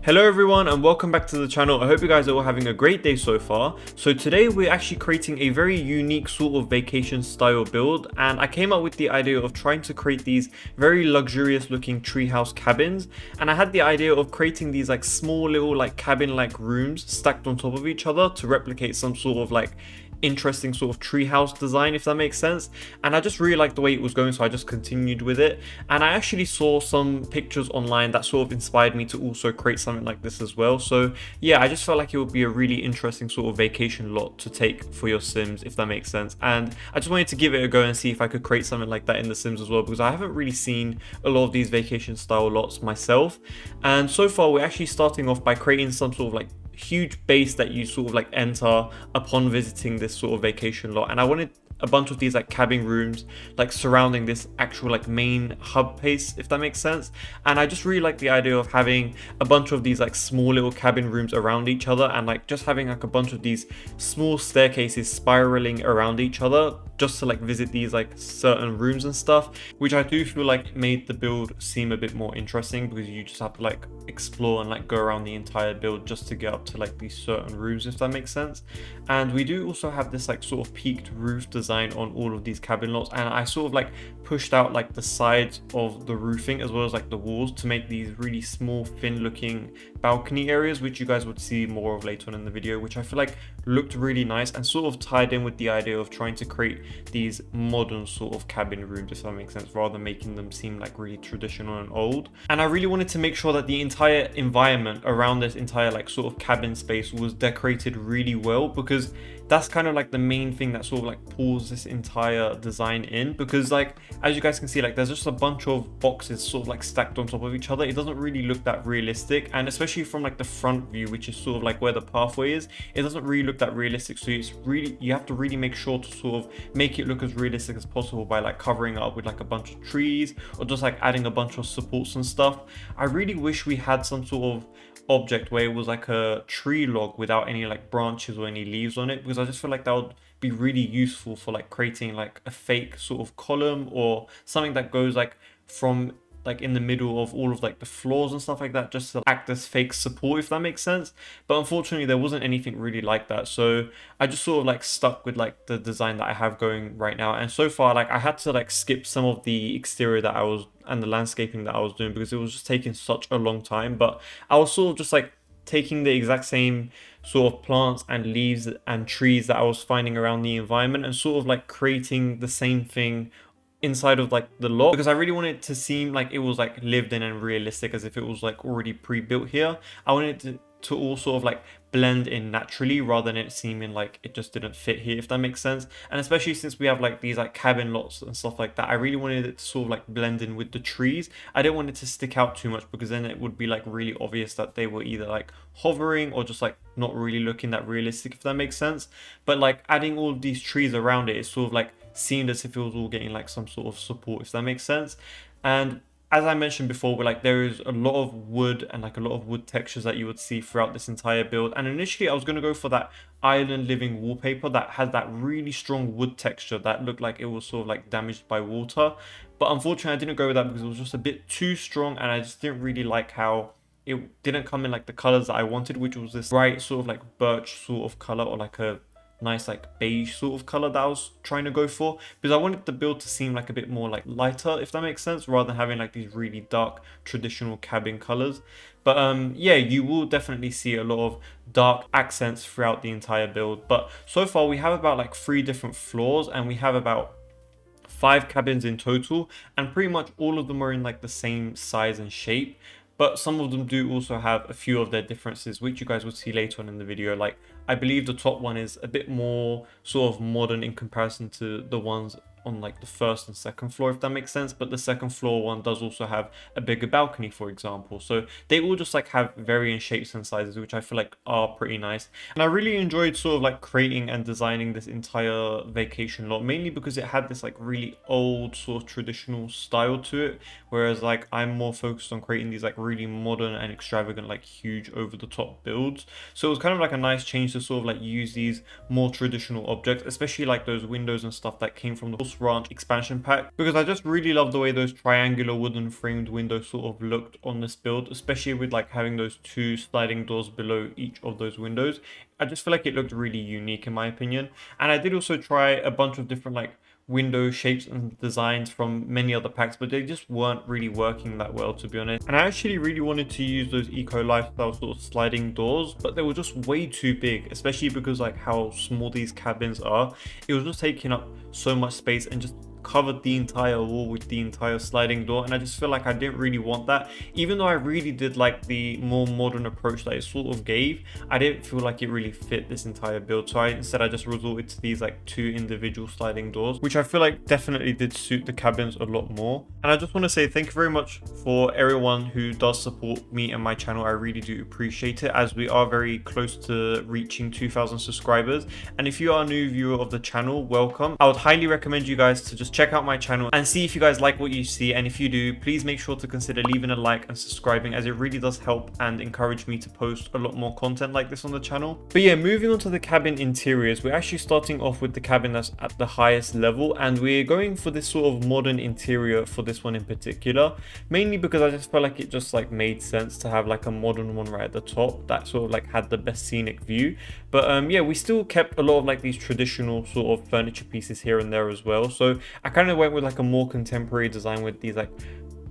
Hello everyone and welcome back to the channel. I hope you guys are all having a great day so far. So today we're actually creating a very unique sort of vacation style build, and I came up with the idea of trying to create these very luxurious looking treehouse cabins. And I had the idea of creating these like small little like cabin like rooms stacked on top of each other to replicate some sort of like interesting sort of treehouse design, if that makes sense. And I just really liked the way it was going, so I just continued with it. And I actually saw some pictures online that sort of inspired me to also create something like this as well. So yeah, I just felt like it would be a really interesting sort of vacation lot to take for your Sims, if that makes sense. And I just wanted to give it a go and see if I could create something like that in the Sims as well, because I haven't really seen a lot of these vacation style lots myself. And so far we're actually starting off by creating some sort of like huge base that you sort of like enter upon visiting this sort of vacation lot. And I wanted a bunch of these like cabin rooms like surrounding this actual like main hub place, if that makes sense. And I just really like the idea of having a bunch of these like small little cabin rooms around each other, and like just having like a bunch of these small staircases spiraling around each other just to like visit these like certain rooms and stuff, which I do feel like made the build seem a bit more interesting, because you just have to like explore and like go around the entire build just to get up to like these certain rooms, if that makes sense. And we do also have this like sort of peaked roof design on all of these cabin lots, and I sort of like pushed out like the sides of the roofing as well as like the walls to make these really small thin looking balcony areas, which you guys would see more of later on in the video, which I feel like looked really nice and sort of tied in with the idea of trying to create these modern sort of cabin rooms, if that makes sense, rather than making them seem like really traditional and old. And I really wanted to make sure that the entire environment around this entire like sort of cabin space was decorated really well, because that's kind of like the main thing that sort of like pulls this entire design in. Because like as you guys can see, like there's just a bunch of boxes sort of like stacked on top of each other. It doesn't really look that realistic, and especially from like the front view, which is sort of like where the pathway is, it doesn't really look that realistic. So it's really, you have to really make sure to sort of make it look as realistic as possible by like covering it up with like a bunch of trees or just like adding a bunch of supports and stuff. I really wish we had some sort of object where it was like a tree log without any like branches or any leaves on it, because I just feel like that would be really useful for like creating like a fake sort of column or something that goes like from like in the middle of all of like the floors and stuff like that, just to act as fake support, if that makes sense. But unfortunately there wasn't anything really like that, so I just sort of like stuck with like the design that I have going right now. And so far like I had to like skip some of the exterior that I was and the landscaping that I was doing, because it was just taking such a long time. But I was sort of just like taking the exact same sort of plants and leaves and trees that I was finding around the environment and sort of like creating the same thing inside of like the lot, because I really wanted it to seem like it was like lived in and realistic, as if it was like already pre-built here. I wanted it to all sort of like blend in naturally rather than it seeming like it just didn't fit here, if that makes sense. And especially since we have like these like cabin lots and stuff like that, I really wanted it to sort of like blend in with the trees. I didn't want it to stick out too much, because then it would be like really obvious that they were either like hovering or just like not really looking that realistic, if that makes sense. But like adding all of these trees around it, it sort of like seemed as if it was all getting like some sort of support, if that makes sense. And as I mentioned before, like there is a lot of wood and like a lot of wood textures that you would see throughout this entire build. And initially I was going to go for that island living wallpaper that had that really strong wood texture that looked like it was sort of like damaged by water. But unfortunately I didn't go with that, because it was just a bit too strong, and I just didn't really like how it didn't come in like the colors that I wanted, which was this bright sort of like birch sort of color, or like a nice like beige sort of color that I was trying to go for, because I wanted the build to seem like a bit more like lighter, if that makes sense, rather than having like these really dark traditional cabin colors. But yeah, you will definitely see a lot of dark accents throughout the entire build. But so far we have about like 3 different floors, and we have about 5 cabins in total, and pretty much all of them are in like the same size and shape. But some of them do also have a few of their differences, which you guys will see later on in the video. Like I believe the top one is a bit more sort of modern in comparison to the ones on like the first and second floor, if that makes sense. But the second floor one does also have a bigger balcony, for example. So they all just like have varying shapes and sizes, which I feel like are pretty nice. And I really enjoyed sort of like creating and designing this entire vacation lot, mainly because it had this like really old sort of traditional style to it, whereas like I'm more focused on creating these like really modern and extravagant like huge over the top builds. So it was kind of like a nice change to sort of like use these more traditional objects, especially like those windows and stuff that came from the ranch expansion pack, because I just really love the way those triangular wooden framed windows sort of looked on this build, especially with like having those 2 sliding doors below each of those windows. I just feel like it looked really unique in my opinion. And I did also try a bunch of different like window shapes and designs from many other packs, but they just weren't really working that well, to be honest. And I actually really wanted to use those eco lifestyle sort of sliding doors, but they were just way too big, especially because like how small these cabins are. It was just taking up so much space and just covered the entire wall with the entire sliding door, and I just feel like I didn't really want that. Even though I really did like the more modern approach that it sort of gave, I didn't feel like it really fit this entire build, so I just resorted to these like 2 individual sliding doors, which I feel like definitely did suit the cabins a lot more. And I just want to say thank you very much for everyone who does support me and my channel. I really do appreciate it, as we are very close to reaching 2,000 subscribers. And if you are a new viewer of the channel, welcome. I would highly recommend you guys to just check out my channel and see if you guys like what you see, and if you do, please make sure to consider leaving a like and subscribing, as it really does help and encourage me to post a lot more content like this on the channel. But yeah, moving on to the cabin interiors, we're actually starting off with the cabin that's at the highest level, and we're going for this sort of modern interior for this one in particular, mainly because I just felt like it just like made sense to have like a modern one right at the top that sort of like had the best scenic view. But yeah, we still kept a lot of like these traditional sort of furniture pieces here and there as well, so I kind of went with like a more contemporary design with these like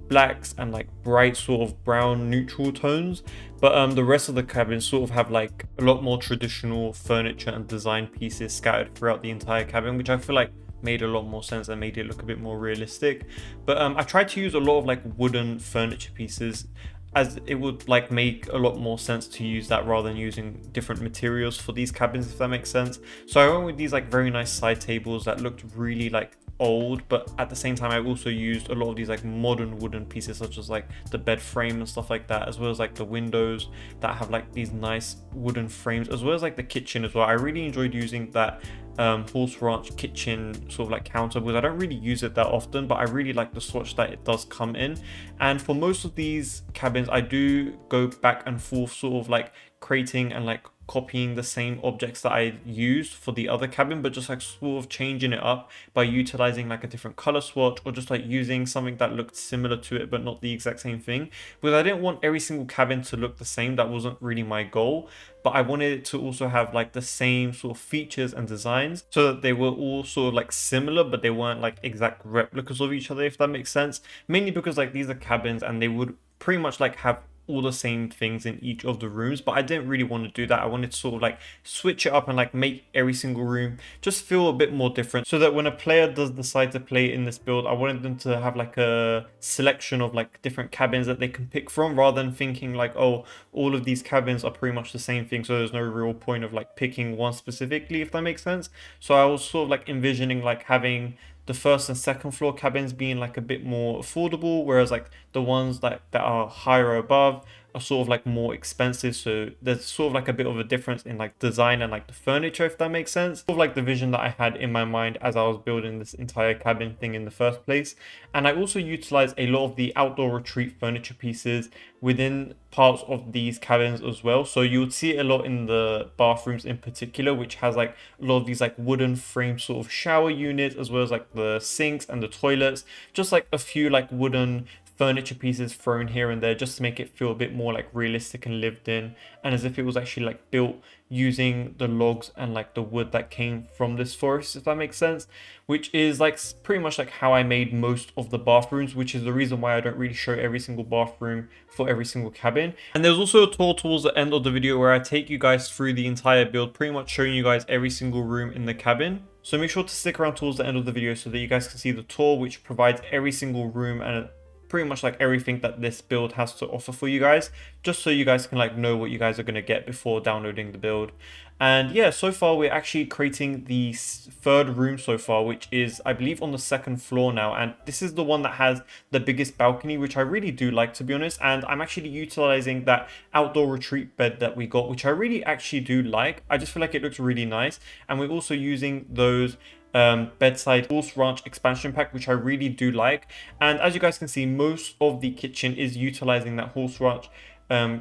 blacks and like bright sort of brown neutral tones. But the rest of the cabin sort of have like a lot more traditional furniture and design pieces scattered throughout the entire cabin, which I feel like made a lot more sense and made it look a bit more realistic. But I tried to use a lot of like wooden furniture pieces, as it would like make a lot more sense to use that rather than using different materials for these cabins, if that makes sense. So I went with these like very nice side tables that looked really like old, but at the same time I also used a lot of these like modern wooden pieces, such as like the bed frame and stuff like that, as well as like the windows that have like these nice wooden frames, as well as like the kitchen as well. I really enjoyed using that horse ranch kitchen sort of like counter, because I don't really use it that often, but I really like the swatch that it does come in. And for most of these cabins, I do go back and forth sort of like creating and like copying the same objects that I used for the other cabin, but just like sort of changing it up by utilizing like a different color swatch, or just like using something that looked similar to it but not the exact same thing, because I didn't want every single cabin to look the same. That wasn't really my goal, but I wanted it to also have like the same sort of features and designs, so that they were all sort of like similar, but they weren't like exact replicas of each other, if that makes sense. Mainly because like these are cabins and they would pretty much like have all the same things in each of the rooms, but I didn't really want to do that. I wanted to sort of like switch it up and like make every single room just feel a bit more different, so that when a player does decide to play in this build, I wanted them to have like a selection of like different cabins that they can pick from, rather than thinking like, oh, all of these cabins are pretty much the same thing, so there's no real point of like picking one specifically, if that makes sense. So I was sort of like envisioning like having the first and second floor cabins being like a bit more affordable, whereas like the ones that are higher above are sort of like more expensive. So there's sort of like a bit of a difference in like design and like the furniture, if that makes sense. Sort of like the vision that I had in my mind as I was building this entire cabin thing in the first place. And I also utilized a lot of the outdoor retreat furniture pieces within parts of these cabins as well. So you would see it a lot in the bathrooms in particular, which has like a lot of these like wooden frame sort of shower units, as well as like the sinks and the toilets, just like a few like wooden furniture pieces thrown here and there, just to make it feel a bit more like realistic and lived in, and as if it was actually like built using the logs and like the wood that came from this forest, if that makes sense. Which is like pretty much like how I made most of the bathrooms, which is the reason why I don't really show every single bathroom for every single cabin. And there's also a tour towards the end of the video where I take you guys through the entire build, pretty much showing you guys every single room in the cabin. So make sure to stick around towards the end of the video so that you guys can see the tour, which provides every single room and pretty much like everything that this build has to offer for you guys, just so you guys can like know what you guys are going to get before downloading the build. And yeah, so far we're actually creating the third room so far, which is I believe on the second floor now, and this is the one that has the biggest balcony, which I really do like, to be honest. And I'm actually utilizing that outdoor retreat bed that we got, which I really actually do like. I just feel like it looks really nice. And we're also using those bedside horse ranch expansion pack, which I really do like. And as you guys can see, most of the kitchen is utilizing that horse ranch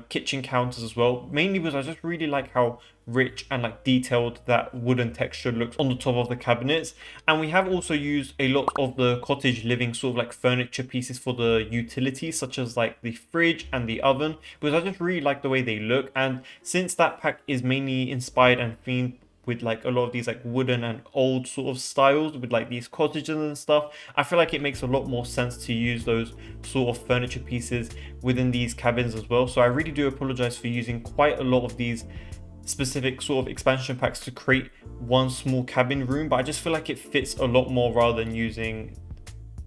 kitchen counters as well, mainly because I just really like how rich and like detailed that wooden texture looks on the top of the cabinets. And we have also used a lot of the cottage living sort of like furniture pieces for the utilities, such as like the fridge and the oven, because I just really like the way they look. And since that pack is mainly inspired and themed with like a lot of these like wooden and old sort of styles with like these cottages and stuff, I feel like it makes a lot more sense to use those sort of furniture pieces within these cabins as well. So I really do apologize for using quite a lot of these specific sort of expansion packs to create one small cabin room, but I just feel like it fits a lot more rather than using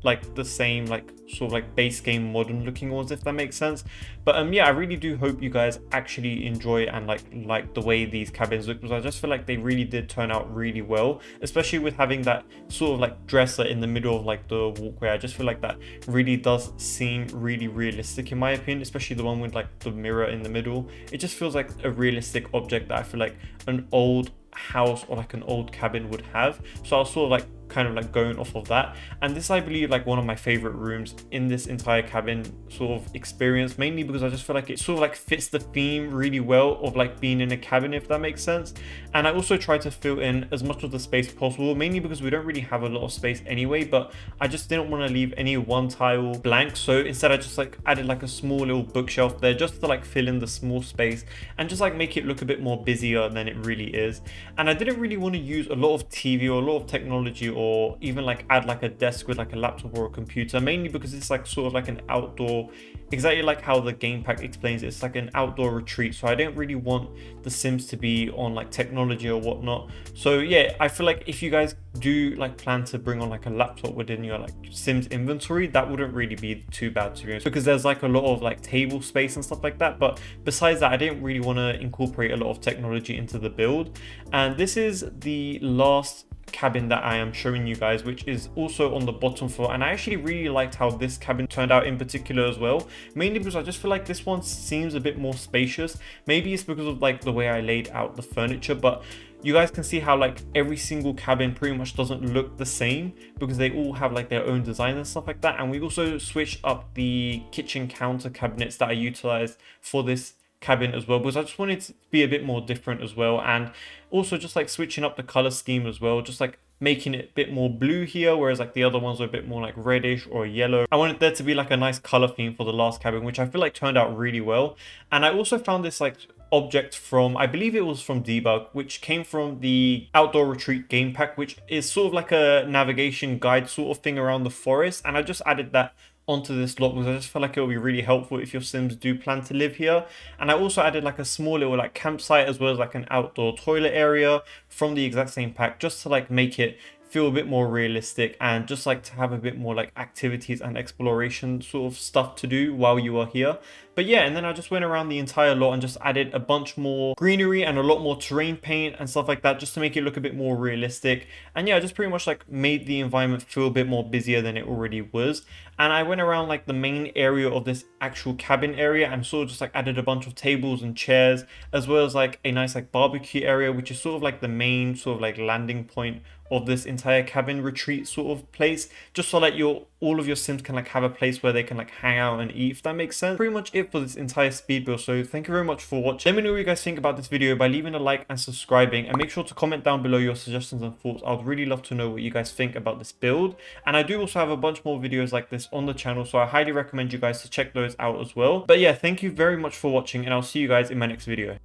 like the same like sort of like base game modern looking ones, if that makes sense. But yeah, I really do hope you guys actually enjoy and like the way these cabins look, because I just feel like they really did turn out really well, especially with having that sort of like dresser in the middle of like the walkway. I just feel like that really does seem really realistic in my opinion, especially the one with like the mirror in the middle. It just feels like a realistic object that I feel like an old house or like an old cabin would have. So I was sort of like kind of like going off of that, and this I believe like one of my favorite rooms in this entire cabin sort of experience, mainly because I just feel like it sort of like fits the theme really well of like being in a cabin, if that makes sense. And I also try to fill in as much of the space possible, mainly because we don't really have a lot of space anyway, but I just didn't want to leave any one tile blank. So instead I just like added like a small little bookshelf there just to like fill in the small space and just like make it look a bit more busier than it really is. And I didn't really want to use a lot of TV or a lot of technology, or even like add like a desk with like a laptop or a computer, mainly because it's like sort of like an outdoor, exactly like how the game pack explains, it's like an outdoor retreat. So I didn't really want the Sims to be on like technology or whatnot. So yeah, I feel like if you guys do like plan to bring on like a laptop within your like Sims inventory, that wouldn't really be too bad, to be honest, because there's like a lot of like table space and stuff like that. But besides that, I didn't really want to incorporate a lot of technology into the build. And this is the last cabin that I am showing you guys, which is also on the bottom floor. And I actually really liked how this cabin turned out in particular as well, mainly because I just feel like this one seems a bit more spacious. Maybe it's because of like the way I laid out the furniture, but you guys can see how like every single cabin pretty much doesn't look the same because they all have like their own design and stuff like that. And we also switched up the kitchen counter cabinets that I utilized for this cabin as well, because I just wanted to be a bit more different as well. And also just like switching up the color scheme as well, just like making it a bit more blue here, whereas like the other ones are a bit more like reddish or yellow. I wanted there to be like a nice color theme for the last cabin, which I feel like turned out really well. And I also found this like object from, I believe it was from Debug, which came from the Outdoor Retreat game pack, which is sort of like a navigation guide sort of thing around the forest. And I just added that onto this lot because I just feel like it will be really helpful if your Sims do plan to live here. And I also added like a small little like campsite as well as like an outdoor toilet area from the exact same pack, just to like make it feel a bit more realistic and just like to have a bit more like activities and exploration sort of stuff to do while you are here. But yeah, and then I just went around the entire lot and just added a bunch more greenery and a lot more terrain paint and stuff like that, just to make it look a bit more realistic. And yeah, I just pretty much like made the environment feel a bit more busier than it already was. And I went around like the main area of this actual cabin area and sort of just like added a bunch of tables and chairs, as well as like a nice like barbecue area, which is sort of like the main sort of like landing point of this entire cabin retreat sort of place, just so that all of your Sims can like have a place where they can like hang out and eat, if that makes sense. Pretty much it for this entire speed build. So thank you very much for watching. Let me know what you guys think about this video by leaving a like and subscribing, and make sure to comment down below your suggestions and thoughts. I would really love to know what you guys think about this build. And I do also have a bunch more videos like this on the channel, so I highly recommend you guys to check those out as well. But yeah, thank you very much for watching, and I'll see you guys in my next video.